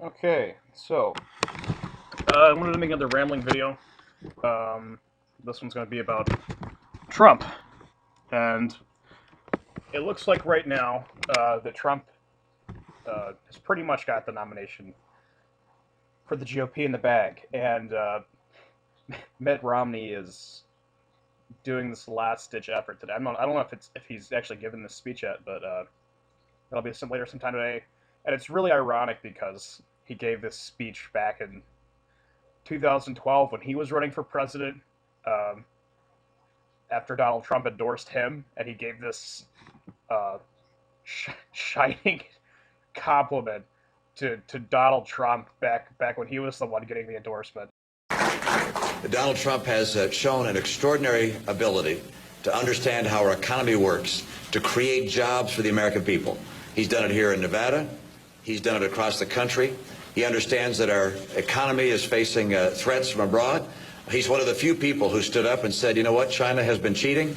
Okay, so I wanted to make another rambling video. This one's going to be about Trump, and it looks like right now that Trump has pretty much got the nomination for the GOP in the bag, and Mitt Romney is doing this last-ditch effort today. I don't know if he's actually given this speech yet, but it'll be later sometime today, and it's really ironic because he gave this speech back in 2012 when he was running for president, um, after Donald Trump endorsed him, and he gave this uh, shining compliment to Donald Trump back when he was the one getting the endorsement. Donald Trump has shown an extraordinary ability to understand how our economy works, to create jobs for the American people. He's done it here in Nevada. He's done it across the country. He understands that our economy is facing threats from abroad. He's one of the few people who stood up and said, you know what, China has been cheating.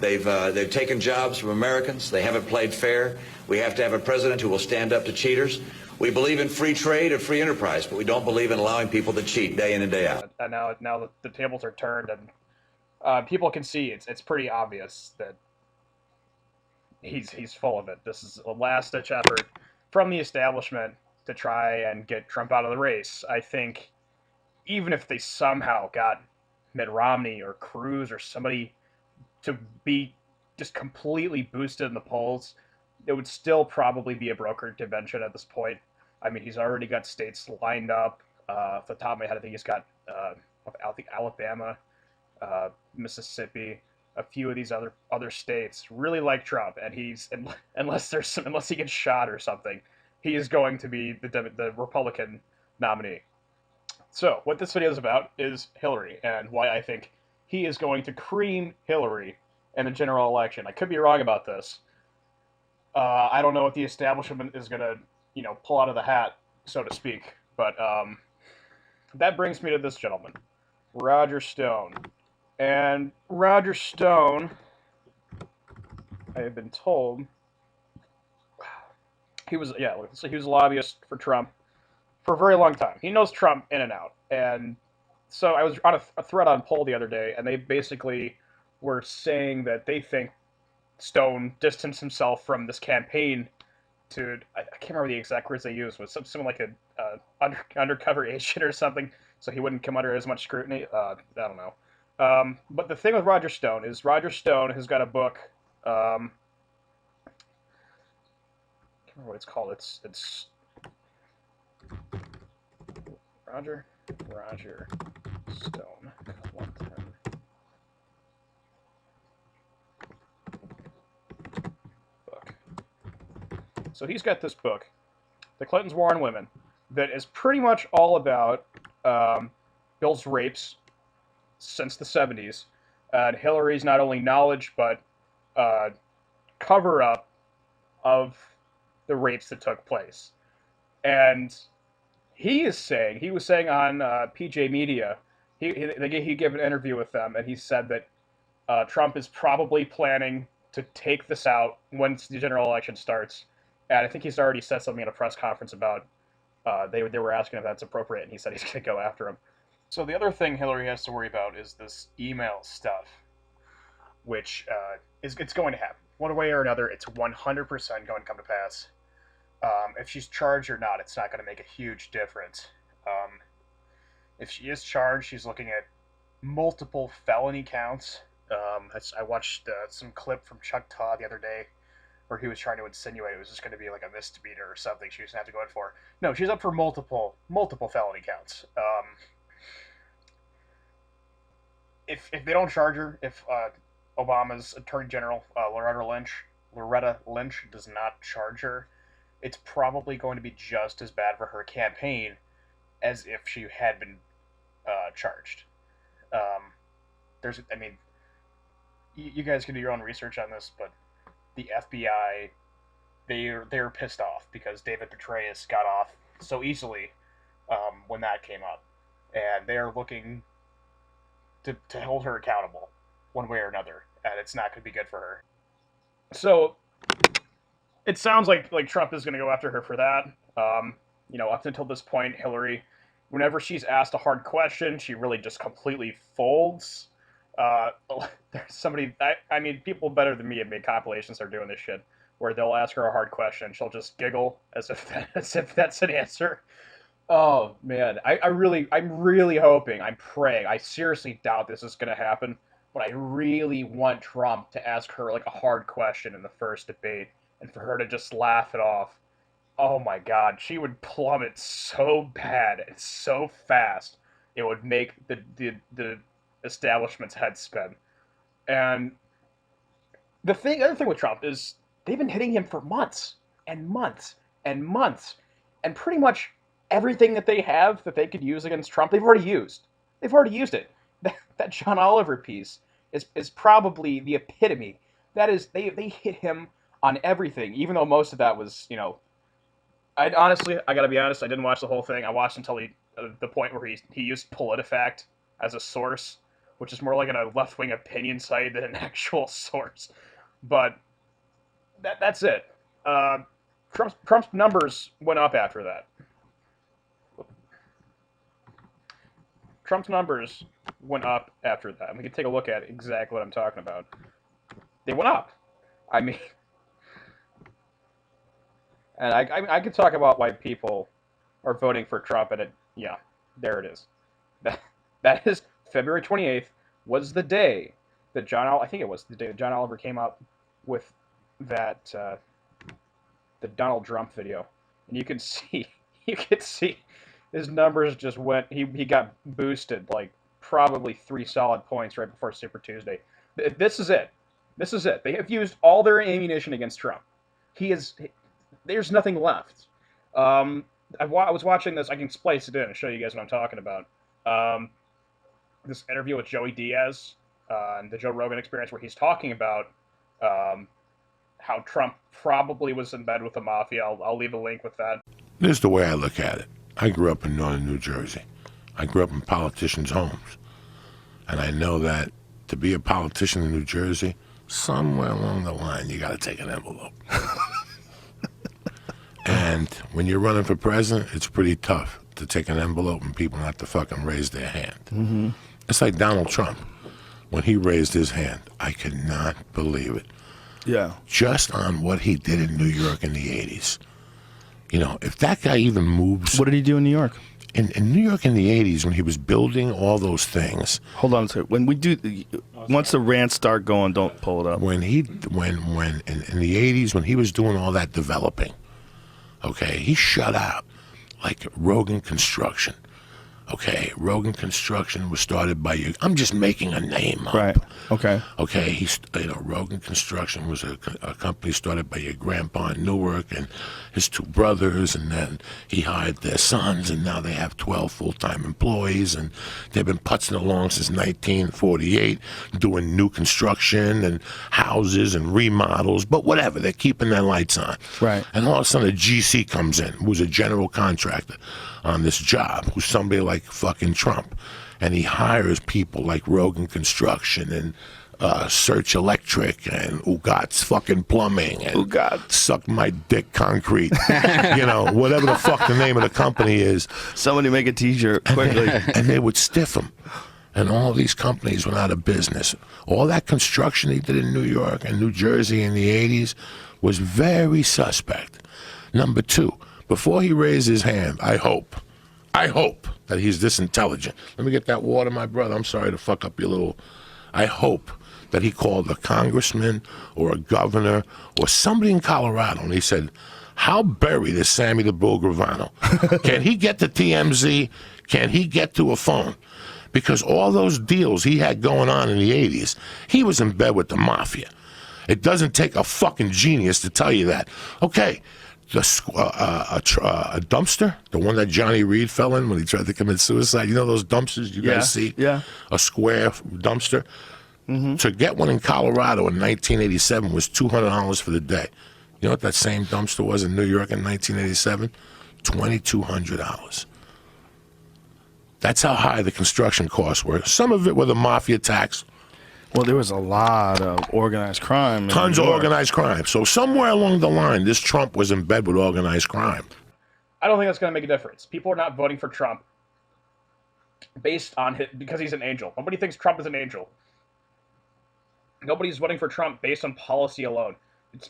They've taken jobs from Americans. They haven't played fair. We have to have a president who will stand up to cheaters. We believe in free trade and free enterprise, but we don't believe in allowing people to cheat day in and day out. And now the tables are turned, and people can see it's pretty obvious that he's full of it. This is a last-ditch effort from the establishment to try and get Trump out of the race. I think even if they somehow got Mitt Romney or Cruz or somebody to be just completely boosted in the polls, it would still probably be a brokered convention at this point. I mean, he's already got states lined up. Off the top of my head, I think he's got Alabama, Mississippi, a few of these other states really like Trump, and unless he gets shot or something, he is going to be the Republican nominee. So what this video is about is Hillary and why I think he is going to cream Hillary in the general election. I could be wrong about this. I don't know what the establishment is going to, pull out of the hat, so to speak. But that brings me to this gentleman, Roger Stone. And Roger Stone, I have been told, he was a lobbyist for Trump for a very long time. He knows Trump in and out. And so I was on a thread on Poll the other day, and they basically were saying that they think Stone distanced himself from this campaign to, I can't remember the exact words they used, but something like a undercover agent or something, so he wouldn't come under as much scrutiny. I don't know. But the thing with Roger Stone is Roger Stone has got a book. I can't remember what it's called. It's Roger Stone. Book. So he's got this book, The Clintons' War on Women, that is pretty much all about Bill's rapes since the 70s, and Hillary's not only knowledge but cover-up of the rapes that took place. And he was saying on PJ Media, he gave an interview with them, and he said that Trump is probably planning to take this out once the general election starts. And I think he's already said something at a press conference about they were asking if that's appropriate, and he said he's going to go after him. So the other thing Hillary has to worry about is this email stuff, which it's going to happen. One way or another, it's 100% going to come to pass. If she's charged or not, it's not going to make a huge difference. If she is charged, she's looking at multiple felony counts. I watched some clip from Chuck Todd the other day where he was trying to insinuate it was just going to be like a misdemeanor or something she was going to have to go in for. No, she's up for multiple felony counts. If they don't charge her, if Obama's Attorney General, Loretta Lynch does not charge her, it's probably going to be just as bad for her campaign as if she had been charged. You guys can do your own research on this, but the FBI, they're pissed off because David Petraeus got off so easily when that came up, and they're looking to hold her accountable one way or another, and it's not going to be good for her. So it sounds like Trump is going to go after her for that. Up until this point, Hillary, whenever she's asked a hard question, she really just completely folds. Uh, there's somebody, I mean, people better than me have made compilations are doing this shit, where they'll ask her a hard question, she'll just giggle as if that's an answer. Oh man, I'm really hoping, I'm praying. I seriously doubt this is gonna happen, but I really want Trump to ask her like a hard question in the first debate, and for her to just laugh it off. Oh my God, she would plummet so bad and so fast, it would make the establishment's head spin. And other thing with Trump is they've been hitting him for months and months and months, and pretty much everything that they have that they could use against Trump, they've already used. They've already used it. That John Oliver piece is probably the epitome. That is, they hit him on everything, even though most of that was, I honestly, I gotta be honest, I didn't watch the whole thing. I watched until the point where he used PolitiFact as a source, which is more like a left wing opinion site than an actual source. But that's it. Trump's numbers went up after that. Trump's numbers went up after that. And we can take a look at exactly what I'm talking about. They went up. I mean, and I could talk about why people are voting for Trump, and there it is. That is February 28th was the day that I think it was the day that John Oliver came up with that the Donald Trump video, and you can see his numbers just went. He got boosted like probably 3 solid points right before Super Tuesday. This is it. This is it. They have used all their ammunition against Trump. There's nothing left. I was watching this. I can splice it in and show you guys what I'm talking about. This interview with Joey Diaz and the Joe Rogan Experience, where he's talking about how Trump probably was in bed with the mafia. I'll leave a link with that. This is the way I look at it. I grew up in northern New Jersey. I grew up in politicians' homes. And I know that to be a politician in New Jersey, somewhere along the line, you got to take an envelope. And when you're running for president, it's pretty tough to take an envelope and people not to fucking raise their hand. Mm-hmm. It's like Donald Trump. When he raised his hand, I could not believe it. Yeah. Just on what he did in New York in the 80s. If that guy even moves... What did he do in New York? In New York in the 80s, when he was building all those things... Hold on a second. When we do... Once the rants start going, don't pull it up. When in the 80s, when he was doing all that developing, okay, he shut out like Rogan Construction. Okay, Rogan Construction was started by you. I'm just making a name up. Right. Okay. Okay. Rogan Construction was a company started by your grandpa in Newark and his 2 brothers, and then he hired their sons, and now they have 12 full-time employees, and they've been putzing along since 1948, doing new construction and houses and remodels, but whatever, they're keeping their lights on. Right. And all of a sudden, a GC comes in, who's a general contractor on this job, who's somebody like fucking Trump, and he hires people like Rogan Construction and Search Electric and Ugot's fucking plumbing and Ugot Suck My Dick Concrete, whatever the fuck the name of the company is. Somebody make a T-shirt quickly. And they would stiff him, and all these companies went out of business. All that construction he did in New York and New Jersey in the 80s was very suspect. Number 2, before he raised his hand, I hope that he's this intelligent. Let me get that water, my brother. I'm sorry to fuck up your little... I hope that he called a congressman or a governor or somebody in Colorado, and he said, how buried is Sammy the Bull Gravano? Can he get to TMZ? Can he get to a phone? Because all those deals he had going on in the 80s, he was in bed with the mafia. It doesn't take a fucking genius to tell you that. Okay, a dumpster, the one that Johnny Reed fell in when he tried to commit suicide. You know those dumpsters you guys see? Yeah. A square dumpster. Mm-hmm. To get one in Colorado in 1987 was $200 for the day. You know what that same dumpster was in New York in 1987? $2,200. That's how high the construction costs were. Some of it were the mafia tax. Well, there was a lot of organized crime. Tons of organized crime. So somewhere along the line, this Trump was in bed with organized crime. I don't think that's going to make a difference. People are not voting for Trump based on because he's an angel. Nobody thinks Trump is an angel. Nobody's voting for Trump based on policy alone.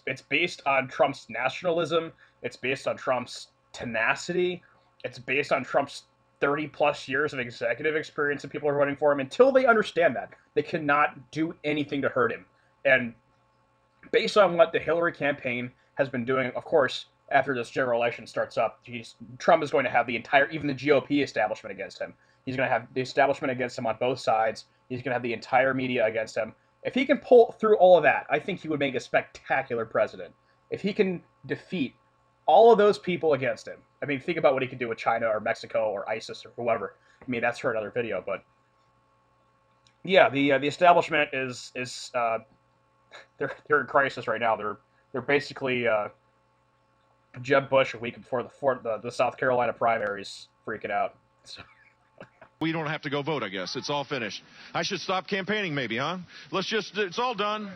It's based on Trump's nationalism. It's based on Trump's tenacity. It's based on Trump's 30 plus years of executive experience, and people are voting for him. Until they understand that, they cannot do anything to hurt him. And based on what the Hillary campaign has been doing, of course, after this general election starts up, Trump is going to have the entire, even the GOP establishment against him. He's going to have the establishment against him on both sides. He's going to have the entire media against him. If he can pull through all of that, I think he would make a spectacular president. If he can defeat all of those people against him. I mean, think about what he could do with China or Mexico or ISIS or whoever. I mean, that's for another video, but yeah, the establishment is they're in crisis right now. They're basically Jeb Bush a week before the South Carolina primaries freaking out. So. We don't have to go vote, I guess. It's all finished. I should stop campaigning maybe, huh? It's all done.